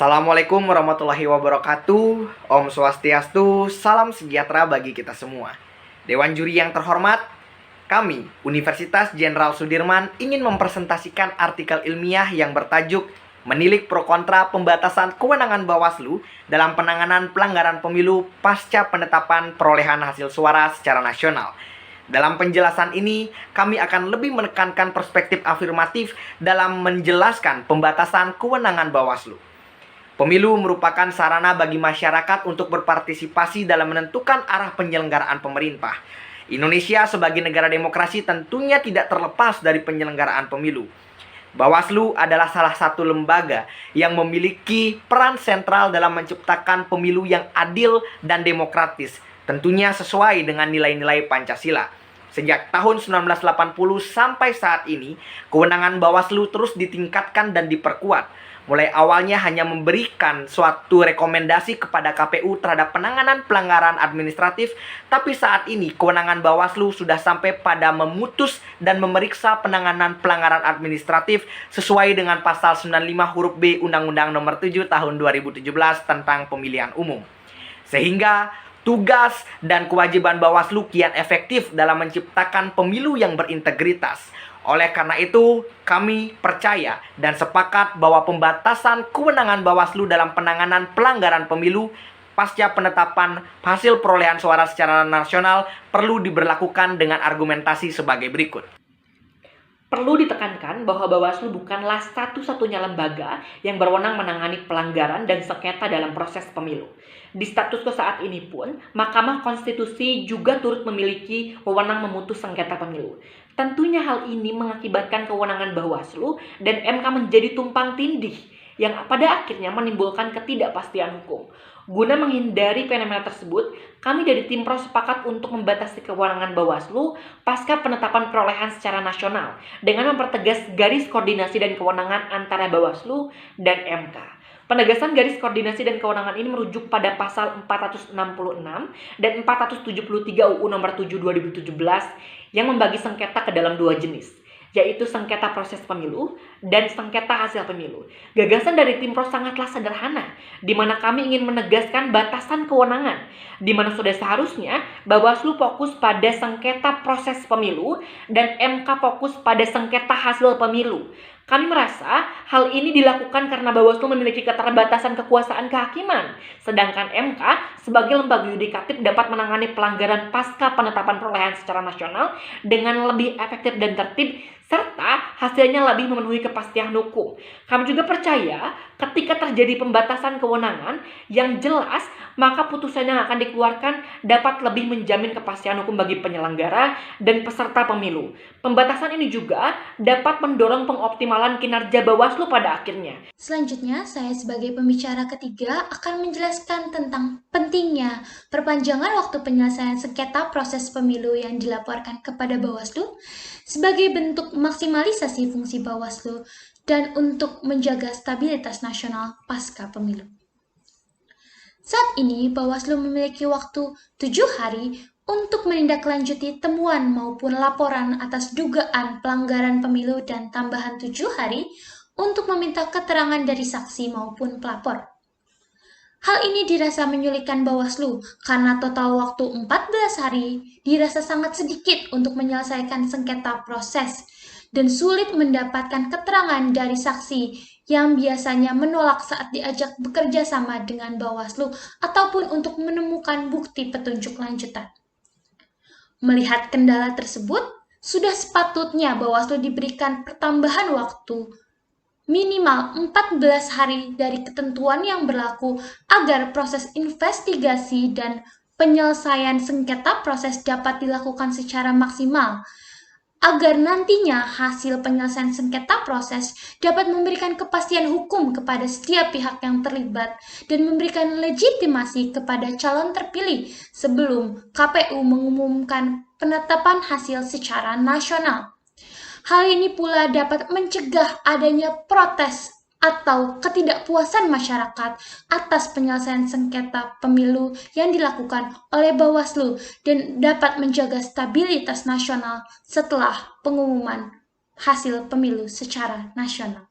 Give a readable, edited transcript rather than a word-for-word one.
Assalamualaikum warahmatullahi wabarakatuh. Om Swastiastu, salam sejahtera bagi kita semua. Dewan juri yang terhormat, kami, Universitas Jenderal Sudirman, ingin mempresentasikan artikel ilmiah yang bertajuk Menilik pro kontra pembatasan kewenangan Bawaslu dalam penanganan pelanggaran pemilu pasca penetapan perolehan hasil suara secara nasional. Dalam penjelasan ini, kami akan lebih menekankan perspektif afirmatif dalam menjelaskan pembatasan kewenangan Bawaslu. Pemilu merupakan sarana bagi masyarakat untuk berpartisipasi dalam menentukan arah penyelenggaraan pemerintah. Indonesia sebagai negara demokrasi tentunya tidak terlepas dari penyelenggaraan pemilu. Bawaslu adalah salah satu lembaga yang memiliki peran sentral dalam menciptakan pemilu yang adil dan demokratis, tentunya sesuai dengan nilai-nilai Pancasila. Sejak tahun 1980 sampai saat ini, kewenangan Bawaslu terus ditingkatkan dan diperkuat. Mulai awalnya hanya memberikan suatu rekomendasi kepada KPU terhadap penanganan pelanggaran administratif, tapi saat ini kewenangan Bawaslu sudah sampai pada memutus dan memeriksa penanganan pelanggaran administratif sesuai dengan pasal 95 huruf B Undang-Undang Nomor 7 Tahun 2017 tentang Pemilihan Umum. Sehingga tugas dan kewajiban Bawaslu kian efektif dalam menciptakan pemilu yang berintegritas. Oleh karena itu, kami percaya dan sepakat bahwa pembatasan kewenangan Bawaslu dalam penanganan pelanggaran pemilu pasca penetapan hasil perolehan suara secara nasional perlu diberlakukan dengan argumentasi sebagai berikut. Perlu ditekankan bahwa Bawaslu bukanlah satu-satunya lembaga yang berwenang menangani pelanggaran dan sengketa dalam proses pemilu. Di status quo saat ini pun, Mahkamah Konstitusi juga turut memiliki wewenang memutus sengketa pemilu. Tentunya hal ini mengakibatkan kewenangan Bawaslu dan MK menjadi tumpang tindih yang pada akhirnya menimbulkan ketidakpastian hukum. Guna menghindari fenomena tersebut, kami dari tim PRO sepakat untuk membatasi kewenangan Bawaslu pasca penetapan perolehan secara nasional dengan mempertegas garis koordinasi dan kewenangan antara Bawaslu dan MK. Penegasan garis koordinasi dan kewenangan ini merujuk pada pasal 466 dan 473 UU Nomor 7 2017 yang membagi sengketa ke dalam dua jenis, yaitu sengketa proses pemilu dan sengketa hasil pemilu. Gagasan dari tim PRO sangatlah sederhana, di mana kami ingin menegaskan batasan kewenangan, di mana sudah seharusnya Bawaslu fokus pada sengketa proses pemilu dan MK fokus pada sengketa hasil pemilu. Kami merasa hal ini dilakukan karena Bawaslu memiliki keterbatasan kekuasaan kehakiman, sedangkan MK sebagai lembaga yudikatif dapat menangani pelanggaran pasca penetapan perolehan secara nasional dengan lebih efektif dan tertib, serta hasilnya lebih memenuhi kepastian hukum. Kami juga percaya ketika terjadi pembatasan kewenangan yang jelas, maka putusan yang akan dikeluarkan dapat lebih menjamin kepastian hukum bagi penyelenggara dan peserta pemilu. Pembatasan ini juga dapat mendorong pengoptimalan kinerja Bawaslu pada akhirnya. Selanjutnya, saya sebagai pembicara ketiga akan menjelaskan tentang pentingnya perpanjangan waktu penyelesaian sengketa proses pemilu yang dilaporkan kepada Bawaslu sebagai bentuk maksimalisasi fungsi Bawaslu dan untuk menjaga stabilitas nasional pasca pemilu. Saat ini, Bawaslu memiliki waktu 7 hari untuk menindaklanjuti temuan maupun laporan atas dugaan pelanggaran pemilu dan tambahan 7 hari untuk meminta keterangan dari saksi maupun pelapor. Hal ini dirasa menyulitkan Bawaslu karena total waktu 14 hari dirasa sangat sedikit untuk menyelesaikan sengketa proses dan sulit mendapatkan keterangan dari saksi yang biasanya menolak saat diajak bekerja sama dengan Bawaslu ataupun untuk menemukan bukti petunjuk lanjutan. Melihat kendala tersebut, sudah sepatutnya Bawaslu diberikan pertambahan waktu minimal 14 hari dari ketentuan yang berlaku agar proses investigasi dan penyelesaian sengketa proses dapat dilakukan secara maksimal, agar nantinya hasil penyelesaian sengketa proses dapat memberikan kepastian hukum kepada setiap pihak yang terlibat dan memberikan legitimasi kepada calon terpilih sebelum KPU mengumumkan penetapan hasil secara nasional. Hal ini pula dapat mencegah adanya protes atau ketidakpuasan masyarakat atas penyelesaian sengketa pemilu yang dilakukan oleh Bawaslu dan dapat menjaga stabilitas nasional setelah pengumuman hasil pemilu secara nasional.